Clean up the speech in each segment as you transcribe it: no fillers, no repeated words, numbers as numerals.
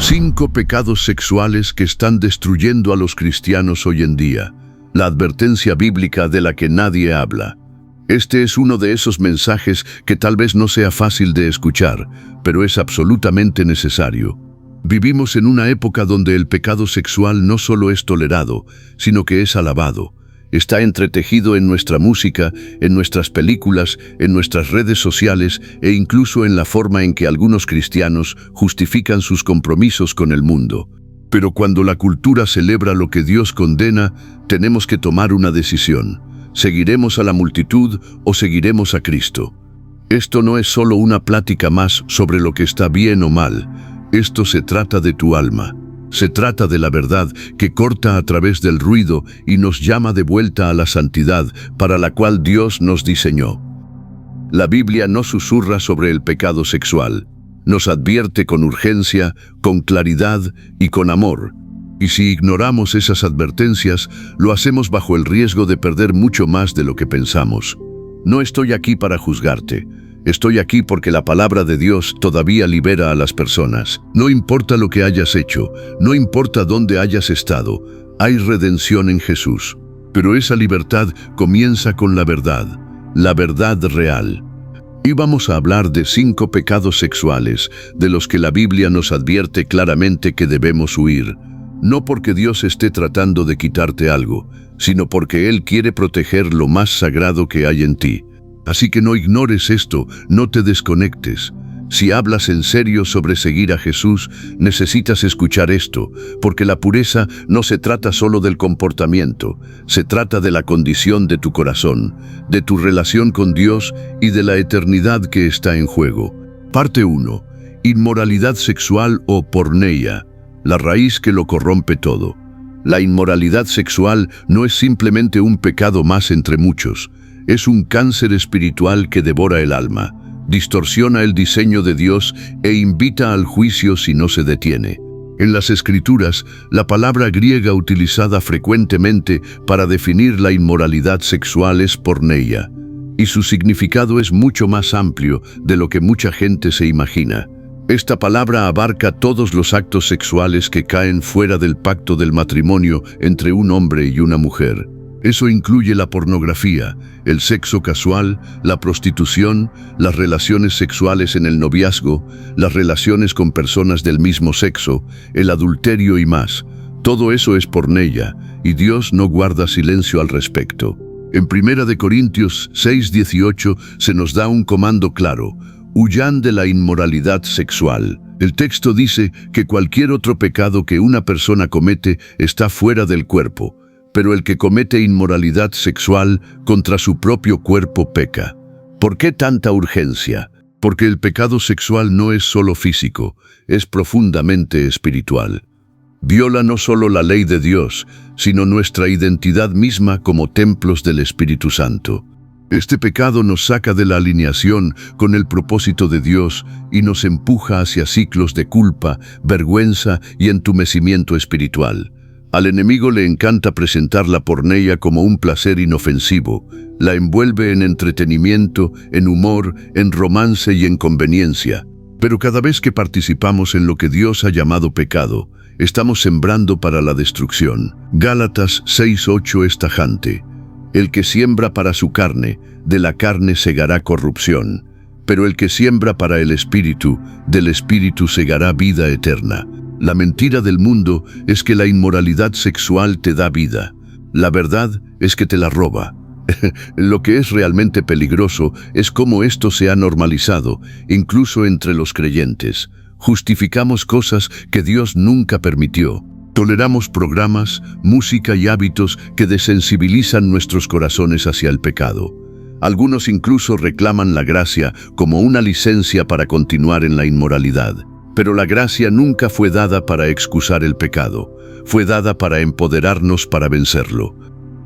5 pecados sexuales que están destruyendo a los cristianos hoy en día. La advertencia bíblica de la que nadie habla. Este es uno de esos mensajes que tal vez no sea fácil de escuchar, pero es absolutamente necesario. Vivimos en una época donde el pecado sexual no solo es tolerado, sino que es alabado. Está entretejido en nuestra música, en nuestras películas, en nuestras redes sociales e incluso en la forma en que algunos cristianos justifican sus compromisos con el mundo. Pero cuando la cultura celebra lo que Dios condena, tenemos que tomar una decisión. ¿Seguiremos a la multitud o seguiremos a Cristo? Esto no es solo una plática más sobre lo que está bien o mal. Esto se trata de tu alma. Se trata de la verdad que corta a través del ruido y nos llama de vuelta a la santidad para la cual Dios nos diseñó. La Biblia no susurra sobre el pecado sexual. Nos advierte con urgencia, con claridad y con amor. Y si ignoramos esas advertencias, lo hacemos bajo el riesgo de perder mucho más de lo que pensamos. No estoy aquí para juzgarte. Estoy aquí porque la palabra de Dios todavía libera a las personas. No importa lo que hayas hecho, no importa dónde hayas estado, hay redención en Jesús. Pero esa libertad comienza con la verdad real. Y vamos a hablar de 5 pecados sexuales, de los que la Biblia nos advierte claramente que debemos huir. No porque Dios esté tratando de quitarte algo, sino porque Él quiere proteger lo más sagrado que hay en ti. Así que no ignores esto, no te desconectes. Si hablas en serio sobre seguir a Jesús, necesitas escuchar esto, porque la pureza no se trata solo del comportamiento, se trata de la condición de tu corazón, de tu relación con Dios y de la eternidad que está en juego. Parte 1. Inmoralidad sexual o porneia, la raíz que lo corrompe todo. La inmoralidad sexual no es simplemente un pecado más entre muchos. Es un cáncer espiritual que devora el alma, distorsiona el diseño de Dios e invita al juicio si no se detiene. En las Escrituras, la palabra griega utilizada frecuentemente para definir la inmoralidad sexual es porneia, y su significado es mucho más amplio de lo que mucha gente se imagina. Esta palabra abarca todos los actos sexuales que caen fuera del pacto del matrimonio entre un hombre y una mujer. Eso incluye la pornografía, el sexo casual, la prostitución, las relaciones sexuales en el noviazgo, las relaciones con personas del mismo sexo, el adulterio y más. Todo eso es porneia, y Dios no guarda silencio al respecto. En 1 Corintios 6:18 se nos da un comando claro: huyan de la inmoralidad sexual. El texto dice que cualquier otro pecado que una persona comete está fuera del cuerpo, pero el que comete inmoralidad sexual contra su propio cuerpo peca. ¿Por qué tanta urgencia? Porque el pecado sexual no es solo físico, es profundamente espiritual. Viola no solo la ley de Dios, sino nuestra identidad misma como templos del Espíritu Santo. Este pecado nos saca de la alineación con el propósito de Dios y nos empuja hacia ciclos de culpa, vergüenza y entumecimiento espiritual. Al enemigo le encanta presentar la porneia como un placer inofensivo. La envuelve en entretenimiento, en humor, en romance y en conveniencia. Pero cada vez que participamos en lo que Dios ha llamado pecado, estamos sembrando para la destrucción. Gálatas 6:8 es tajante. El que siembra para su carne, de la carne segará corrupción. Pero el que siembra para el Espíritu, del Espíritu segará vida eterna. La mentira del mundo es que la inmoralidad sexual te da vida. La verdad es que te la roba. Lo que es realmente peligroso es cómo esto se ha normalizado, incluso entre los creyentes. Justificamos cosas que Dios nunca permitió. Toleramos programas, música y hábitos que desensibilizan nuestros corazones hacia el pecado. Algunos incluso reclaman la gracia como una licencia para continuar en la inmoralidad. Pero la gracia nunca fue dada para excusar el pecado, fue dada para empoderarnos para vencerlo.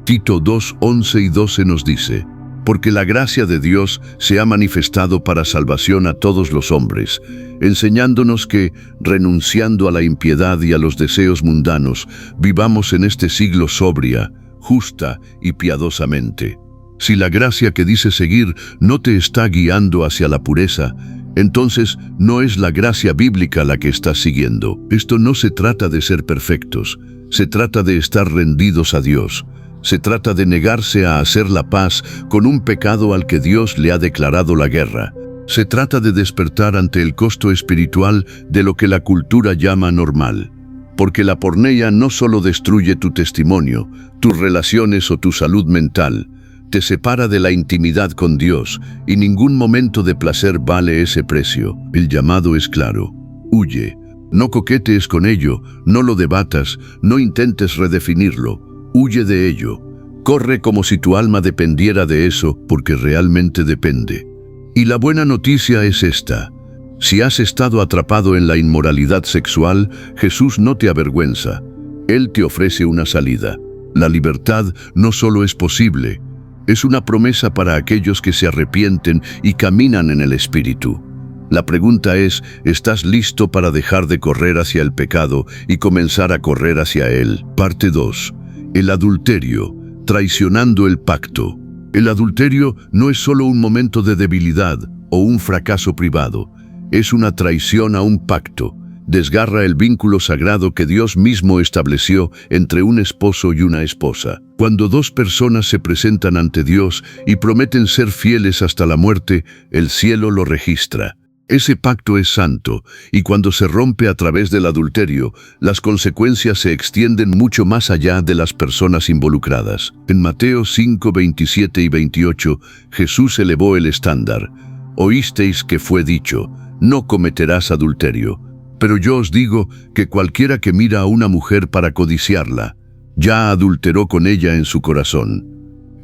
Tito 2:11 y 12 nos dice: porque la gracia de Dios se ha manifestado para salvación a todos los hombres, enseñándonos que, renunciando a la impiedad y a los deseos mundanos, vivamos en este siglo sobria, justa y piadosamente. Si la gracia que dice seguir no te está guiando hacia la pureza, entonces no es la gracia bíblica la que estás siguiendo. Esto no se trata de ser perfectos, se trata de estar rendidos a Dios. Se trata de negarse a hacer la paz con un pecado al que Dios le ha declarado la guerra. Se trata de despertar ante el costo espiritual de lo que la cultura llama normal. Porque la porneia no solo destruye tu testimonio, tus relaciones o tu salud mental, te separa de la intimidad con Dios y ningún momento de placer vale ese precio. El llamado es claro: huye. No coquetees con ello, no lo debatas, no intentes redefinirlo. Huye de ello. Corre como si tu alma dependiera de eso, porque realmente depende. Y la buena noticia es esta: si has estado atrapado en la inmoralidad sexual, Jesús no te avergüenza. Él te ofrece una salida. La libertad no solo es posible, es una promesa para aquellos que se arrepienten y caminan en el Espíritu. La pregunta es: ¿estás listo para dejar de correr hacia el pecado y comenzar a correr hacia Él? Parte 2. El adulterio, traicionando el pacto. El adulterio no es solo un momento de debilidad o un fracaso privado, es una traición a un pacto. Desgarra el vínculo sagrado que Dios mismo estableció entre un esposo y una esposa. Cuando dos personas se presentan ante Dios y prometen ser fieles hasta la muerte, el cielo lo registra. Ese pacto es santo, y cuando se rompe a través del adulterio, las consecuencias se extienden mucho más allá de las personas involucradas. En Mateo 5, 27 y 28, Jesús elevó el estándar. Oísteis que fue dicho: no cometerás adulterio. Pero yo os digo que cualquiera que mira a una mujer para codiciarla, ya adulteró con ella en su corazón.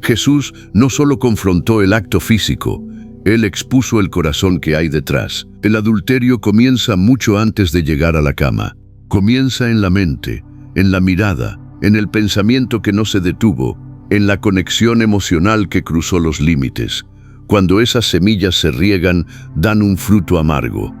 Jesús no solo confrontó el acto físico, Él expuso el corazón que hay detrás. El adulterio comienza mucho antes de llegar a la cama. Comienza en la mente, en la mirada, en el pensamiento que no se detuvo, en la conexión emocional que cruzó los límites. Cuando esas semillas se riegan, dan un fruto amargo.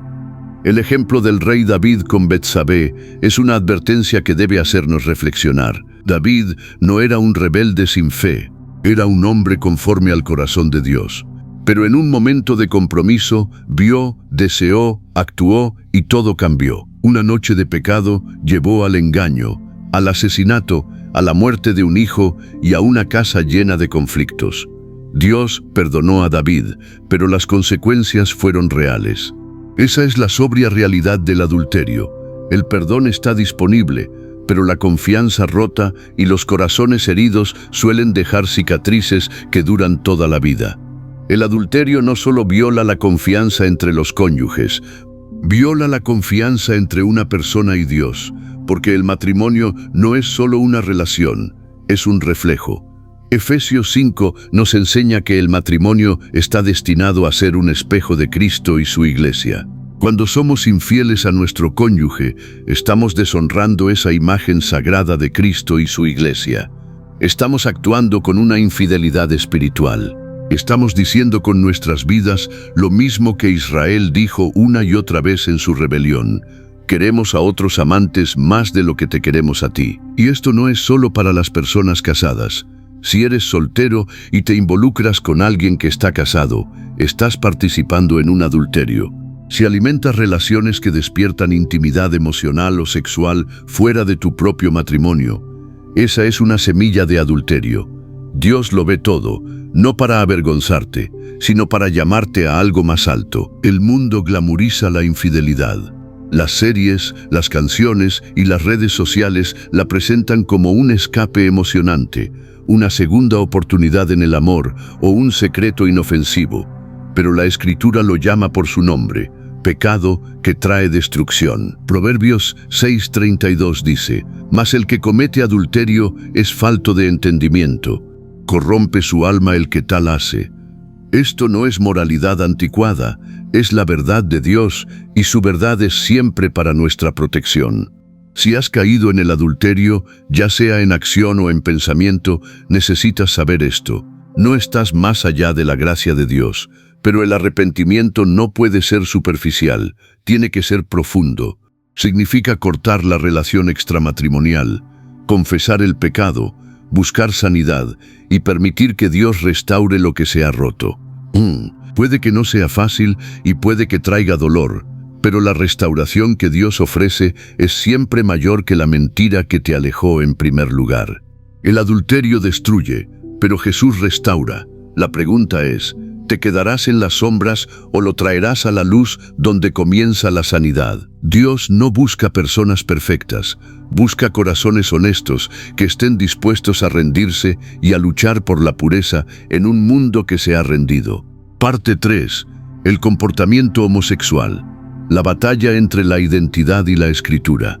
El ejemplo del rey David con Betsabé es una advertencia que debe hacernos reflexionar. David no era un rebelde sin fe, era un hombre conforme al corazón de Dios. Pero en un momento de compromiso, vio, deseó, actuó y todo cambió. Una noche de pecado llevó al engaño, al asesinato, a la muerte de un hijo y a una casa llena de conflictos. Dios perdonó a David, pero las consecuencias fueron reales. Esa es la sobria realidad del adulterio. El perdón está disponible, pero la confianza rota y los corazones heridos suelen dejar cicatrices que duran toda la vida. El adulterio no solo viola la confianza entre los cónyuges, viola la confianza entre una persona y Dios, porque el matrimonio no es solo una relación, es un reflejo. Efesios 5 nos enseña que el matrimonio está destinado a ser un espejo de Cristo y su iglesia. Cuando somos infieles a nuestro cónyuge, estamos deshonrando esa imagen sagrada de Cristo y su iglesia. Estamos actuando con una infidelidad espiritual. Estamos diciendo con nuestras vidas lo mismo que Israel dijo una y otra vez en su rebelión: queremos a otros amantes más de lo que te queremos a ti. Y esto no es solo para las personas casadas. Si eres soltero y te involucras con alguien que está casado, estás participando en un adulterio. Si alimentas relaciones que despiertan intimidad emocional o sexual fuera de tu propio matrimonio, esa es una semilla de adulterio. Dios lo ve todo, no para avergonzarte, sino para llamarte a algo más alto. El mundo glamoriza la infidelidad. Las series, las canciones y las redes sociales la presentan como un escape emocionante, una segunda oportunidad en el amor o un secreto inofensivo. Pero la Escritura lo llama por su nombre: pecado que trae destrucción. Proverbios 6:32 dice: mas el que comete adulterio es falto de entendimiento. Corrompe su alma el que tal hace. Esto no es moralidad anticuada, es la verdad de Dios, y su verdad es siempre para nuestra protección. Si has caído en el adulterio, ya sea en acción o en pensamiento, necesitas saber esto: no estás más allá de la gracia de Dios, pero el arrepentimiento no puede ser superficial, tiene que ser profundo. Significa cortar la relación extramatrimonial, confesar el pecado, buscar sanidad y permitir que Dios restaure lo que se ha roto. Puede que no sea fácil y puede que traiga dolor, pero la restauración que Dios ofrece es siempre mayor que la mentira que te alejó en primer lugar. El adulterio destruye, pero Jesús restaura. La pregunta es, ¿te quedarás en las sombras o lo traerás a la luz donde comienza la sanidad? Dios no busca personas perfectas, busca corazones honestos que estén dispuestos a rendirse y a luchar por la pureza en un mundo que se ha rendido. Parte 3. El comportamiento homosexual. La batalla entre la identidad y la escritura.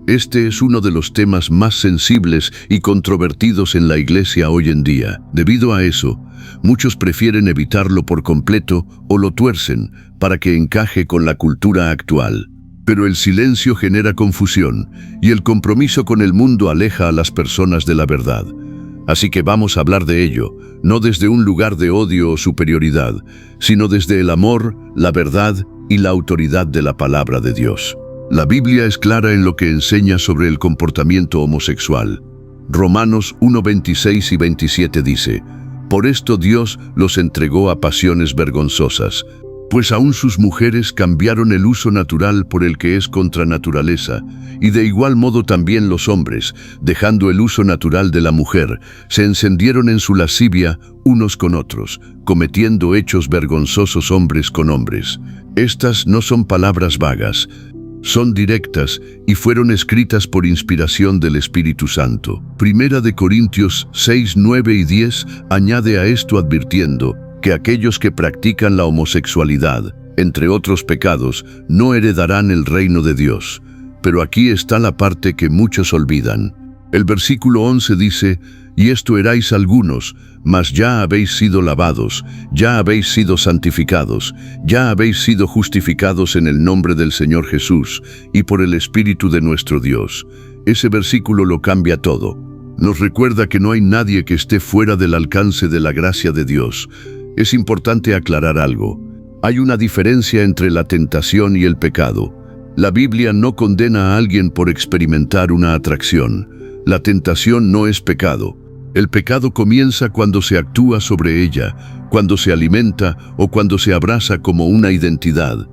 Este es uno de los temas más sensibles y controvertidos en la Iglesia hoy en día. Debido a eso, muchos prefieren evitarlo por completo o lo tuercen para que encaje con la cultura actual. Pero el silencio genera confusión y el compromiso con el mundo aleja a las personas de la verdad. Así que vamos a hablar de ello, no desde un lugar de odio o superioridad, sino desde el amor, la verdad y la autoridad de la palabra de Dios. La Biblia es clara en lo que enseña sobre el comportamiento homosexual. Romanos 1:26 y 27 dice, «Por esto Dios los entregó a pasiones vergonzosas, pues aún sus mujeres cambiaron el uso natural por el que es contra naturaleza, y de igual modo también los hombres, dejando el uso natural de la mujer, se encendieron en su lascivia unos con otros, cometiendo hechos vergonzosos hombres con hombres». Estas no son palabras vagas, son directas y fueron escritas por inspiración del Espíritu Santo. Primera de Corintios 6, 9 y 10 añade a esto advirtiendo que aquellos que practican la homosexualidad, entre otros pecados, no heredarán el reino de Dios. Pero aquí está la parte que muchos olvidan. El versículo 11 dice, «Y esto erais algunos, mas ya habéis sido lavados, ya habéis sido santificados, ya habéis sido justificados en el nombre del Señor Jesús y por el Espíritu de nuestro Dios». Ese versículo lo cambia todo. Nos recuerda que no hay nadie que esté fuera del alcance de la gracia de Dios. Es importante aclarar algo. Hay una diferencia entre la tentación y el pecado. La Biblia no condena a alguien por experimentar una atracción. La tentación no es pecado. El pecado comienza cuando se actúa sobre ella, cuando se alimenta o cuando se abraza como una identidad.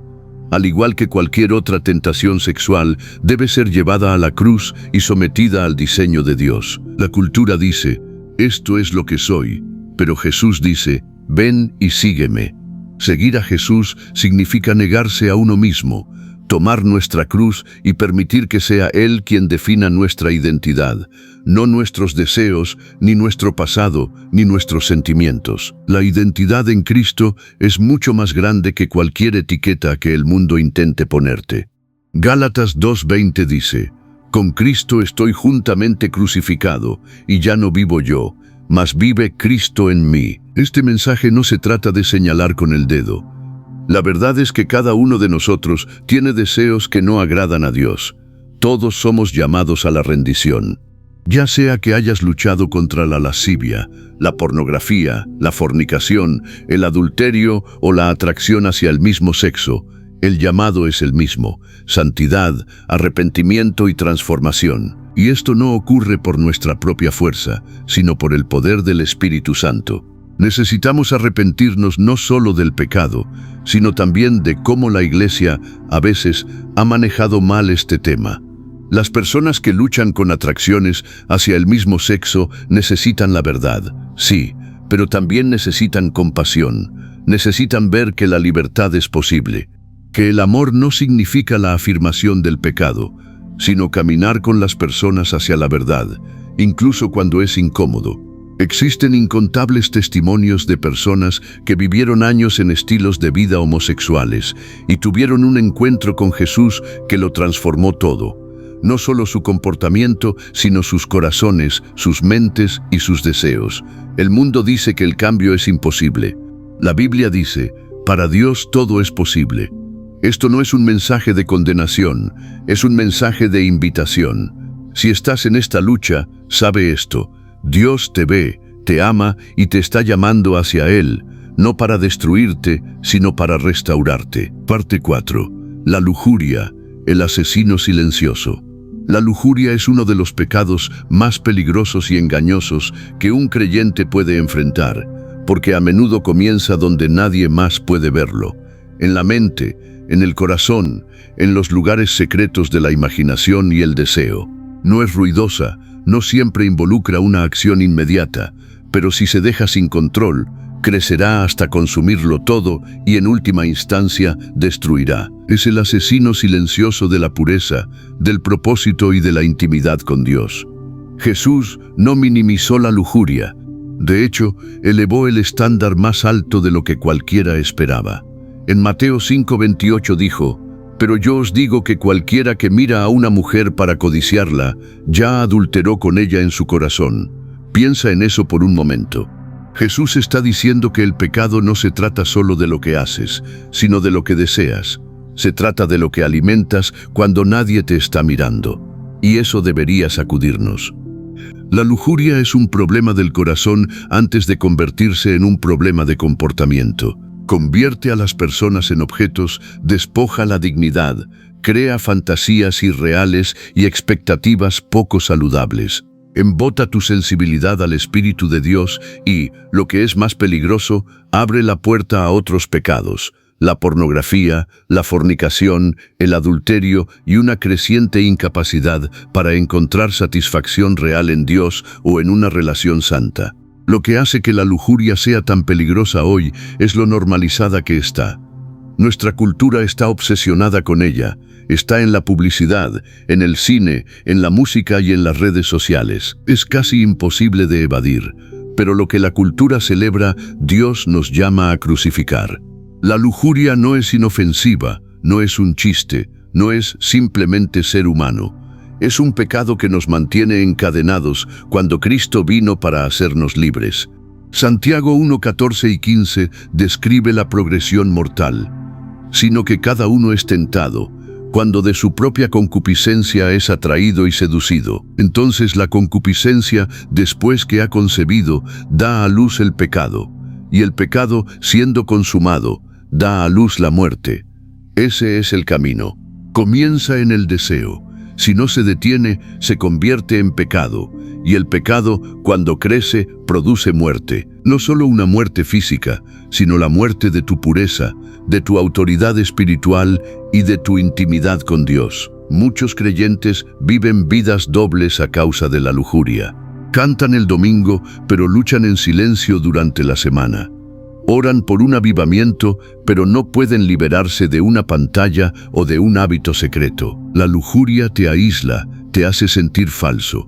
Al igual que cualquier otra tentación sexual, debe ser llevada a la cruz y sometida al diseño de Dios. La cultura dice, «Esto es lo que soy», pero Jesús dice, «Ven y sígueme». Seguir a Jesús significa negarse a uno mismo, tomar nuestra cruz y permitir que sea Él quien defina nuestra identidad, no nuestros deseos, ni nuestro pasado, ni nuestros sentimientos. La identidad en Cristo es mucho más grande que cualquier etiqueta que el mundo intente ponerte. Gálatas 2:20 dice, «Con Cristo estoy juntamente crucificado, y ya no vivo yo, mas vive Cristo en mí». Este mensaje no se trata de señalar con el dedo. La verdad es que cada uno de nosotros tiene deseos que no agradan a Dios. Todos somos llamados a la rendición. Ya sea que hayas luchado contra la lascivia, la pornografía, la fornicación, el adulterio o la atracción hacia el mismo sexo, el llamado es el mismo: santidad, arrepentimiento y transformación. Y esto no ocurre por nuestra propia fuerza, sino por el poder del Espíritu Santo. Necesitamos arrepentirnos no solo del pecado, sino también de cómo la Iglesia a veces ha manejado mal este tema. Las personas que luchan con atracciones hacia el mismo sexo necesitan la verdad, sí, pero también necesitan compasión, necesitan ver que la libertad es posible, que el amor no significa la afirmación del pecado, sino caminar con las personas hacia la verdad, incluso cuando es incómodo. Existen incontables testimonios de personas que vivieron años en estilos de vida homosexuales y tuvieron un encuentro con Jesús que lo transformó todo. No solo su comportamiento, sino sus corazones, sus mentes y sus deseos. El mundo dice que el cambio es imposible. La Biblia dice, para Dios todo es posible. Esto no es un mensaje de condenación, es un mensaje de invitación. Si estás en esta lucha, sabe esto: Dios te ve, te ama y te está llamando hacia Él, no para destruirte, sino para restaurarte. Parte 4. La lujuria, el asesino silencioso. La lujuria es uno de los pecados más peligrosos y engañosos que un creyente puede enfrentar, porque a menudo comienza donde nadie más puede verlo, en la mente, en el corazón, en los lugares secretos de la imaginación y el deseo. No es ruidosa, no siempre involucra una acción inmediata, pero si se deja sin control, crecerá hasta consumirlo todo y en última instancia destruirá. Es el asesino silencioso de la pureza, del propósito y de la intimidad con Dios. Jesús no minimizó la lujuria. De hecho, elevó el estándar más alto de lo que cualquiera esperaba. En Mateo 5:28 dijo: «Pero yo os digo que cualquiera que mira a una mujer para codiciarla, ya adulteró con ella en su corazón». Piensa en eso por un momento. Jesús está diciendo que el pecado no se trata solo de lo que haces, sino de lo que deseas. Se trata de lo que alimentas cuando nadie te está mirando. Y eso debería sacudirnos. La lujuria es un problema del corazón antes de convertirse en un problema de comportamiento. Convierte a las personas en objetos, despoja la dignidad, crea fantasías irreales y expectativas poco saludables. Embota tu sensibilidad al Espíritu de Dios y, lo que es más peligroso, abre la puerta a otros pecados: la pornografía, la fornicación, el adulterio y una creciente incapacidad para encontrar satisfacción real en Dios o en una relación santa. Lo que hace que la lujuria sea tan peligrosa hoy es lo normalizada que está. Nuestra cultura está obsesionada con ella. Está en la publicidad, en el cine, en la música y en las redes sociales. Es casi imposible de evadir. Pero lo que la cultura celebra, Dios nos llama a crucificar. La lujuria no es inofensiva, no es un chiste, no es simplemente ser humano. Es un pecado que nos mantiene encadenados cuando Cristo vino para hacernos libres. Santiago 1:14 y 15 describe la progresión mortal. Sino que cada uno es tentado, cuando de su propia concupiscencia es atraído y seducido. Entonces la concupiscencia, después que ha concebido, da a luz el pecado, y el pecado, siendo consumado, da a luz la muerte. Ese es el camino. Comienza en el deseo. Si no se detiene, se convierte en pecado, y el pecado, cuando crece, produce muerte. No solo una muerte física, sino la muerte de tu pureza, de tu autoridad espiritual y de tu intimidad con Dios. Muchos creyentes viven vidas dobles a causa de la lujuria. Cantan el domingo, pero luchan en silencio durante la semana. Oran por un avivamiento, pero no pueden liberarse de una pantalla o de un hábito secreto. La lujuria te aísla, te hace sentir falso.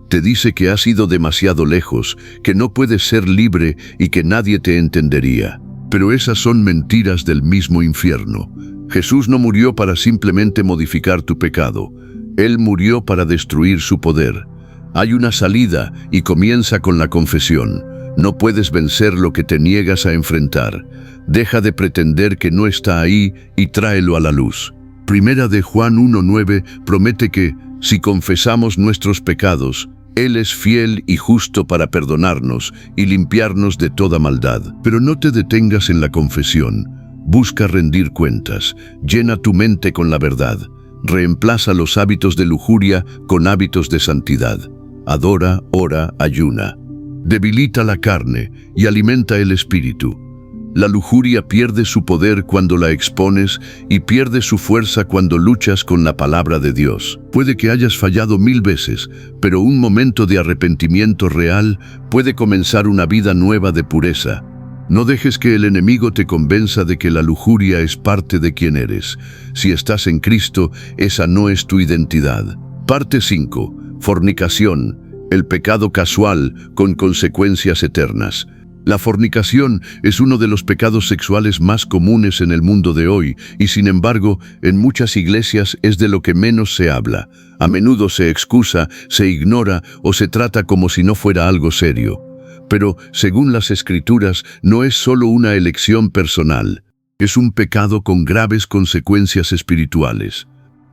Te dice que has ido demasiado lejos, que no puedes ser libre y que nadie te entendería. Pero esas son mentiras del mismo infierno. Jesús no murió para simplemente modificar tu pecado. Él murió para destruir su poder. Hay una salida y comienza con la confesión. No puedes vencer lo que te niegas a enfrentar. Deja de pretender que no está ahí y tráelo a la luz. Primera de Juan 1:9 promete que, si confesamos nuestros pecados, Él es fiel y justo para perdonarnos y limpiarnos de toda maldad. Pero no te detengas en la confesión. Busca rendir cuentas. Llena tu mente con la verdad. Reemplaza los hábitos de lujuria con hábitos de santidad. Adora, ora, ayuna. Debilita la carne y alimenta el espíritu. La lujuria pierde su poder cuando la expones y pierde su fuerza cuando luchas con la palabra de Dios. Puede que hayas fallado 1000 veces, pero un momento de arrepentimiento real puede comenzar una vida nueva de pureza. No dejes que el enemigo te convenza de que la lujuria es parte de quien eres. Si estás en Cristo, esa no es tu identidad. Parte 5. Fornicación. El pecado casual con consecuencias eternas. La fornicación es uno de los pecados sexuales más comunes en el mundo de hoy y, sin embargo, en muchas iglesias es de lo que menos se habla. A menudo se excusa, se ignora o se trata como si no fuera algo serio. Pero, según las Escrituras, no es solo una elección personal. Es un pecado con graves consecuencias espirituales.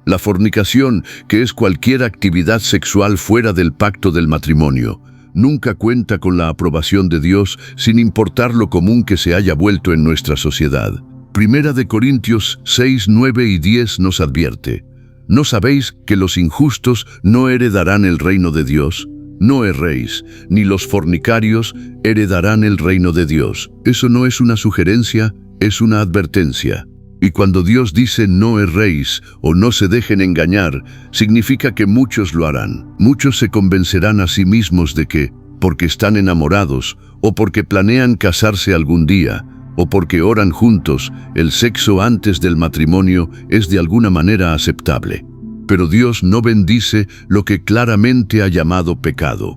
La fornicación, que es cualquier actividad sexual fuera del pacto del matrimonio, nunca cuenta con la aprobación de Dios, sin importar lo común que se haya vuelto en nuestra sociedad. Primera de Corintios 6, 9 y 10 nos advierte: ¿no sabéis que los injustos no heredarán el reino de Dios? No erréis, ni los fornicarios heredarán el reino de Dios. Eso no es una sugerencia, es una advertencia. Y cuando Dios dice no erréis o no se dejen engañar, significa que muchos lo harán. Muchos se convencerán a sí mismos de que, porque están enamorados, o porque planean casarse algún día, o porque oran juntos, el sexo antes del matrimonio es de alguna manera aceptable. Pero Dios no bendice lo que claramente ha llamado pecado.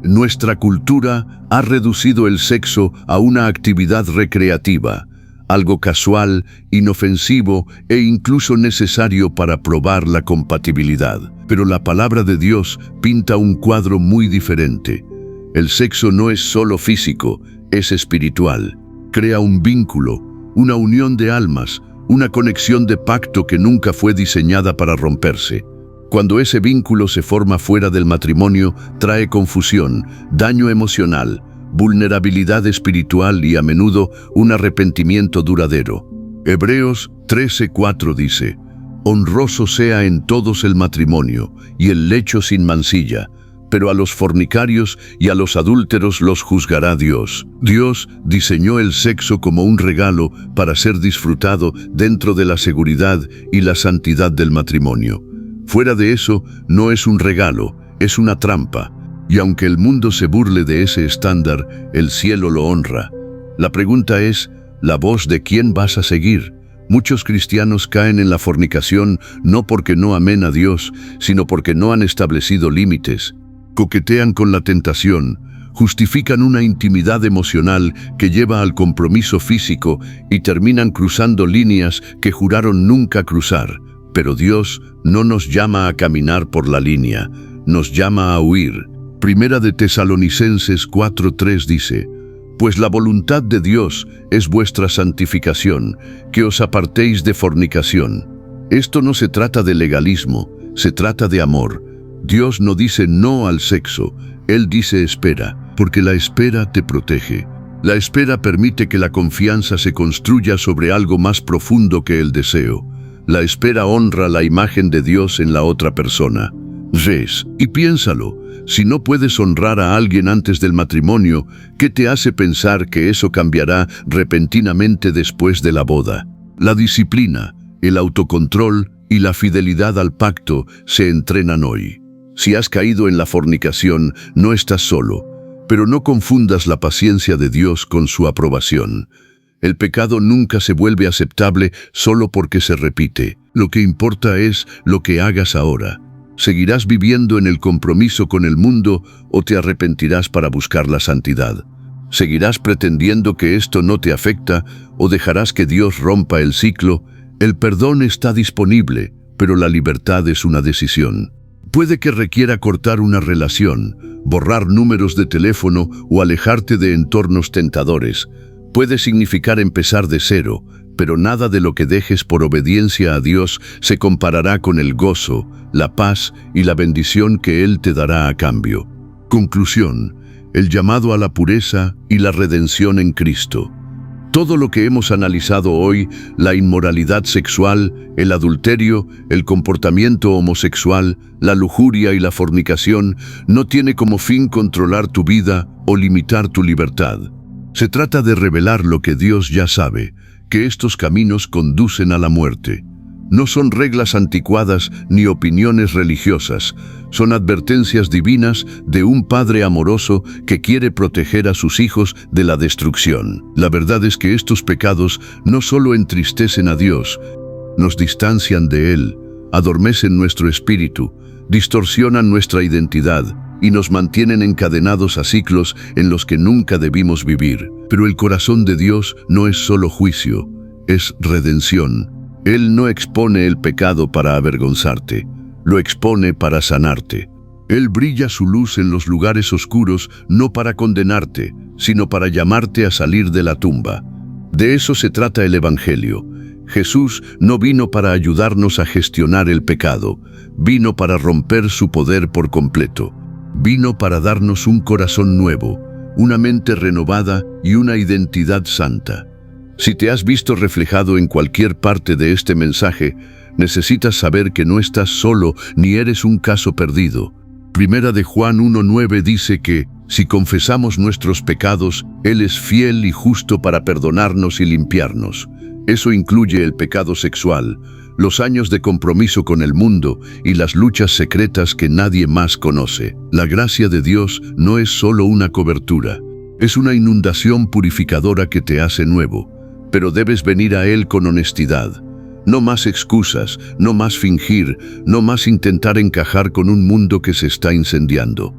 Nuestra cultura ha reducido el sexo a una actividad recreativa, algo casual, inofensivo e incluso necesario para probar la compatibilidad. Pero la palabra de Dios pinta un cuadro muy diferente. El sexo no es solo físico, es espiritual. Crea un vínculo, una unión de almas, una conexión de pacto que nunca fue diseñada para romperse. Cuando ese vínculo se forma fuera del matrimonio, trae confusión, daño emocional, vulnerabilidad espiritual y a menudo un arrepentimiento duradero. Hebreos 13:4 dice: «Honroso sea en todos el matrimonio y el lecho sin mancilla, pero a los fornicarios y a los adúlteros los juzgará Dios». Dios diseñó el sexo como un regalo para ser disfrutado dentro de la seguridad y la santidad del matrimonio. Fuera de eso, no es un regalo, es una trampa. Y aunque el mundo se burle de ese estándar, el cielo lo honra. La pregunta es, ¿la voz de quién vas a seguir? Muchos cristianos caen en la fornicación no porque no amen a Dios, sino porque no han establecido límites. Coquetean con la tentación, justifican una intimidad emocional que lleva al compromiso físico y terminan cruzando líneas que juraron nunca cruzar. Pero Dios no nos llama a caminar por la línea, nos llama a huir. Primera de Tesalonicenses 4:3 dice: «Pues la voluntad de Dios es vuestra santificación, que os apartéis de fornicación». Esto no se trata de legalismo, se trata de amor. Dios no dice no al sexo, Él dice espera, porque la espera te protege. La espera permite que la confianza se construya sobre algo más profundo que el deseo. La espera honra la imagen de Dios en la otra persona. Y piénsalo, si no puedes honrar a alguien antes del matrimonio, ¿qué te hace pensar que eso cambiará repentinamente después de la boda? La disciplina, el autocontrol y la fidelidad al pacto se entrenan hoy. Si has caído en la fornicación, no estás solo, pero no confundas la paciencia de Dios con su aprobación. El pecado nunca se vuelve aceptable solo porque se repite. Lo que importa es lo que hagas ahora. ¿Seguirás viviendo en el compromiso con el mundo o te arrepentirás para buscar la santidad? ¿Seguirás pretendiendo que esto no te afecta o dejarás que Dios rompa el ciclo? El perdón está disponible, pero la libertad es una decisión. Puede que requiera cortar una relación, borrar números de teléfono o alejarte de entornos tentadores. Puede significar empezar de cero, pero nada de lo que dejes por obediencia a Dios se comparará con el gozo, la paz y la bendición que Él te dará a cambio. Conclusión: el llamado a la pureza y la redención en Cristo. Todo lo que hemos analizado hoy, la inmoralidad sexual, el adulterio, el comportamiento homosexual, la lujuria y la fornicación, no tiene como fin controlar tu vida o limitar tu libertad. Se trata de revelar lo que Dios ya sabe, que estos caminos conducen a la muerte. No son reglas anticuadas ni opiniones religiosas, son advertencias divinas de un Padre amoroso que quiere proteger a sus hijos de la destrucción. La verdad es que estos pecados no solo entristecen a Dios, nos distancian de Él, adormecen nuestro espíritu, distorsionan nuestra identidad y nos mantienen encadenados a ciclos en los que nunca debimos vivir. Pero el corazón de Dios no es solo juicio, es redención. Él no expone el pecado para avergonzarte, lo expone para sanarte. Él brilla su luz en los lugares oscuros no para condenarte, sino para llamarte a salir de la tumba. De eso se trata el Evangelio. Jesús no vino para ayudarnos a gestionar el pecado, vino para romper su poder por completo. Vino para darnos un corazón nuevo, una mente renovada y una identidad santa. Si te has visto reflejado en cualquier parte de este mensaje, necesitas saber que no estás solo ni eres un caso perdido. Primera de Juan 1:9 dice que, si confesamos nuestros pecados, Él es fiel y justo para perdonarnos y limpiarnos. Eso incluye el pecado sexual, los años de compromiso con el mundo y las luchas secretas que nadie más conoce. La gracia de Dios no es solo una cobertura, es una inundación purificadora que te hace nuevo, pero debes venir a Él con honestidad. No más excusas, no más fingir, no más intentar encajar con un mundo que se está incendiando.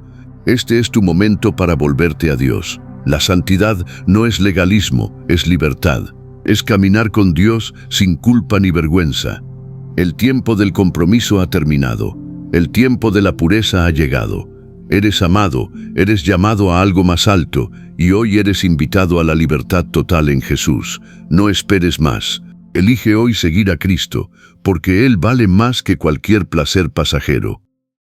Este es tu momento para volverte a Dios. La santidad no es legalismo, es libertad. Es caminar con Dios sin culpa ni vergüenza. El tiempo del compromiso ha terminado. El tiempo de la pureza ha llegado. Eres amado, eres llamado a algo más alto y hoy eres invitado a la libertad total en Jesús. No esperes más. Elige hoy seguir a Cristo, porque Él vale más que cualquier placer pasajero.